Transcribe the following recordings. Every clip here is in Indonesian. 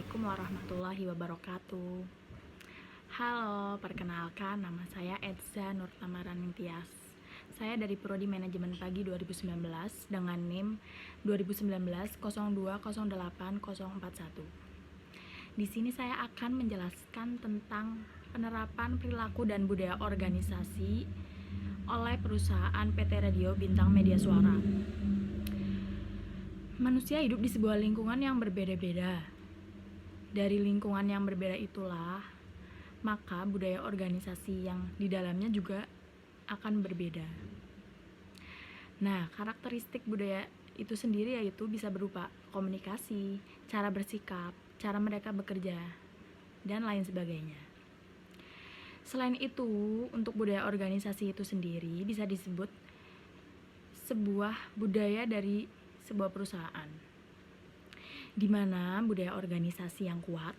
Assalamualaikum warahmatullahi wabarakatuh. Halo, perkenalkan nama saya Edza Nur Tamaran Nintias. Saya dari Prodi Manajemen Pagi 2019 dengan NIM 2019-0208-041. Di sini saya akan menjelaskan tentang penerapan perilaku dan budaya organisasi oleh perusahaan PT Radio Bintang Media Suara. Manusia hidup di sebuah lingkungan yang berbeda-beda. Dari lingkungan yang berbeda itulah, maka budaya organisasi yang di dalamnya juga akan berbeda. Nah, karakteristik budaya itu sendiri yaitu bisa berupa komunikasi, cara bersikap, cara mereka bekerja, dan lain sebagainya. Selain itu, untuk budaya organisasi itu sendiri bisa disebut sebuah budaya dari sebuah perusahaan, di mana budaya organisasi yang kuat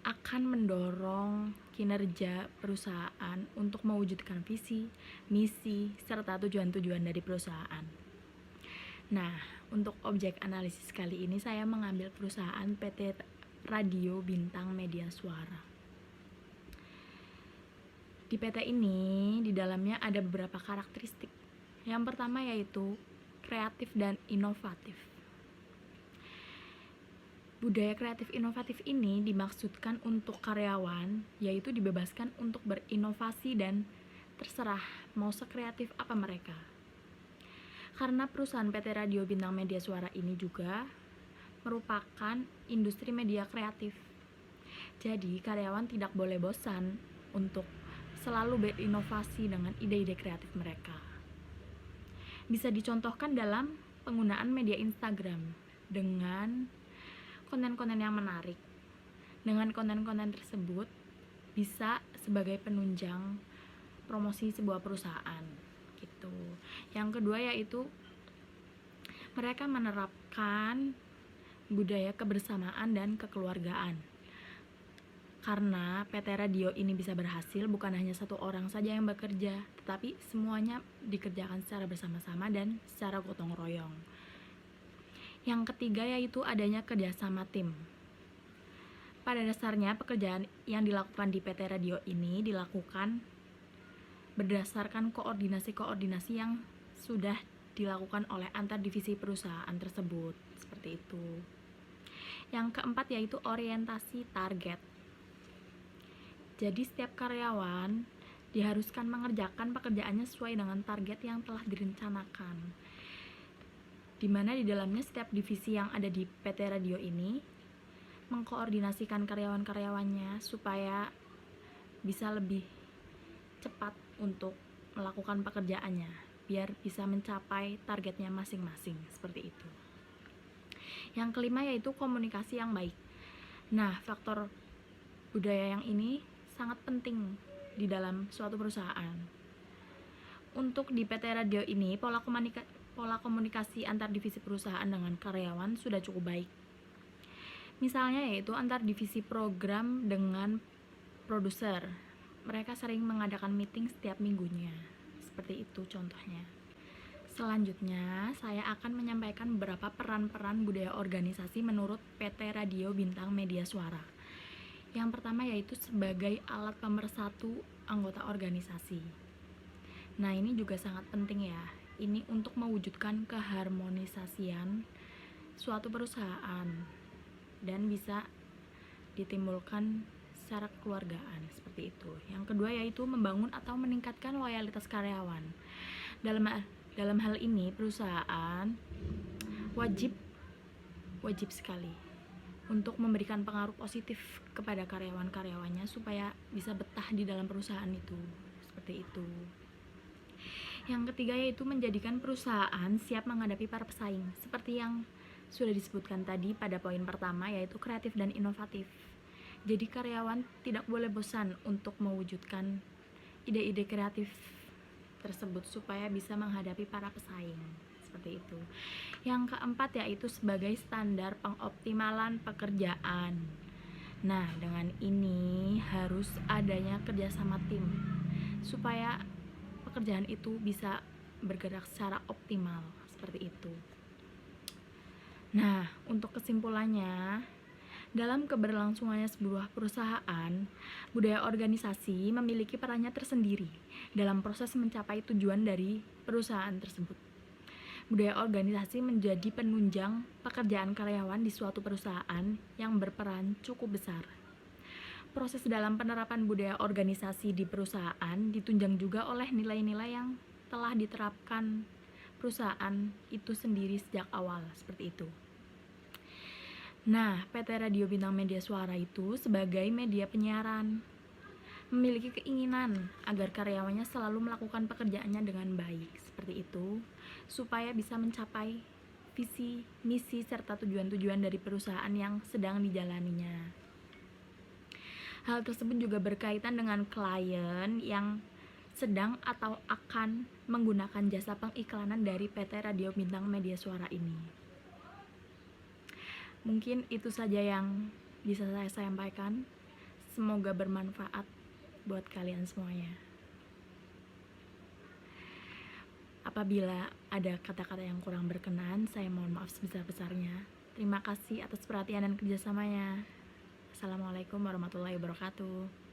akan mendorong kinerja perusahaan untuk mewujudkan visi, misi, serta tujuan-tujuan dari perusahaan. Nah, untuk objek analisis kali ini saya mengambil perusahaan PT Radio Bintang Media Suara. Di PT ini, di dalamnya ada beberapa karakteristik. Yang pertama yaitu kreatif dan inovatif. Budaya kreatif inovatif ini dimaksudkan untuk karyawan, yaitu dibebaskan untuk berinovasi dan terserah mau sekreatif apa mereka. Karena perusahaan PT Radio Bintang Media Suara ini juga merupakan industri media kreatif. Jadi karyawan tidak boleh bosan untuk selalu berinovasi dengan ide-ide kreatif mereka. Bisa dicontohkan dalam penggunaan media Instagram dengan konten-konten yang menarik. Dengan konten-konten tersebut bisa sebagai penunjang promosi sebuah perusahaan gitu. Yang kedua yaitu mereka menerapkan budaya kebersamaan dan kekeluargaan. Karena PT Radio ini bisa berhasil, bukan hanya satu orang saja yang bekerja, tetapi semuanya dikerjakan secara bersama-sama dan secara gotong royong. Yang ketiga yaitu adanya kerjasama tim. Pada dasarnya pekerjaan yang dilakukan di PT Radio ini dilakukan berdasarkan koordinasi-koordinasi yang sudah dilakukan oleh antar divisi perusahaan tersebut, seperti itu. Yang keempat yaitu orientasi target. Jadi setiap karyawan diharuskan mengerjakan pekerjaannya sesuai dengan target yang telah direncanakan, di mana di dalamnya setiap divisi yang ada di PT Radio ini mengkoordinasikan karyawan-karyawannya supaya bisa lebih cepat untuk melakukan pekerjaannya, biar bisa mencapai targetnya masing-masing, seperti itu. Yang kelima yaitu komunikasi yang baik. Nah, faktor budaya yang ini sangat penting di dalam suatu perusahaan. Untuk di PT Radio ini, pola komunikasi antar divisi perusahaan dengan karyawan sudah cukup baik. Misalnya yaitu antar divisi program dengan produser. Mereka sering mengadakan meeting setiap minggunya. Seperti itu contohnya. Selanjutnya, saya akan menyampaikan beberapa peran-peran budaya organisasi menurut PT Radio Bintang Media Suara. Yang pertama yaitu sebagai alat pemersatu anggota organisasi. Nah, ini juga sangat penting ya. Ini untuk mewujudkan keharmonisasian suatu perusahaan dan bisa ditimbulkan secara kekeluargaan, seperti itu. Yang kedua yaitu membangun atau meningkatkan loyalitas karyawan. Dalam hal ini perusahaan wajib sekali untuk memberikan pengaruh positif kepada karyawan-karyawannya supaya bisa betah di dalam perusahaan itu, seperti itu. Yang ketiga yaitu menjadikan perusahaan siap menghadapi para pesaing, seperti yang sudah disebutkan tadi pada poin pertama yaitu kreatif dan inovatif. Jadi karyawan tidak boleh bosan untuk mewujudkan ide-ide kreatif tersebut supaya bisa menghadapi para pesaing, seperti itu. Yang keempat yaitu sebagai standar pengoptimalan pekerjaan. Nah, dengan ini harus adanya kerjasama tim supaya pekerjaan itu bisa bergerak secara optimal, seperti itu. Nah, untuk kesimpulannya, Dalam keberlangsungannya sebuah perusahaan, budaya organisasi memiliki perannya tersendiri dalam proses mencapai tujuan dari perusahaan tersebut. Budaya organisasi menjadi penunjang pekerjaan karyawan di suatu perusahaan yang berperan cukup besar. Proses dalam penerapan budaya organisasi di perusahaan ditunjang juga oleh nilai-nilai yang telah diterapkan perusahaan itu sendiri sejak awal, seperti itu. Nah, PT Radio Bintang Media Suara itu sebagai media penyiaran memiliki keinginan agar karyawannya selalu melakukan pekerjaannya dengan baik, seperti itu, supaya bisa mencapai visi, misi, serta tujuan-tujuan dari perusahaan yang sedang dijalaninya. Hal tersebut juga berkaitan dengan klien yang sedang atau akan menggunakan jasa pengiklanan dari PT Radio Bintang Media Suara ini. Mungkin itu saja yang bisa saya sampaikan. Semoga bermanfaat buat kalian semuanya. Apabila ada kata-kata yang kurang berkenan, saya mohon maaf sebesar-besarnya. Terima kasih atas perhatian dan kerjasamanya. Assalamualaikum warahmatullahi wabarakatuh.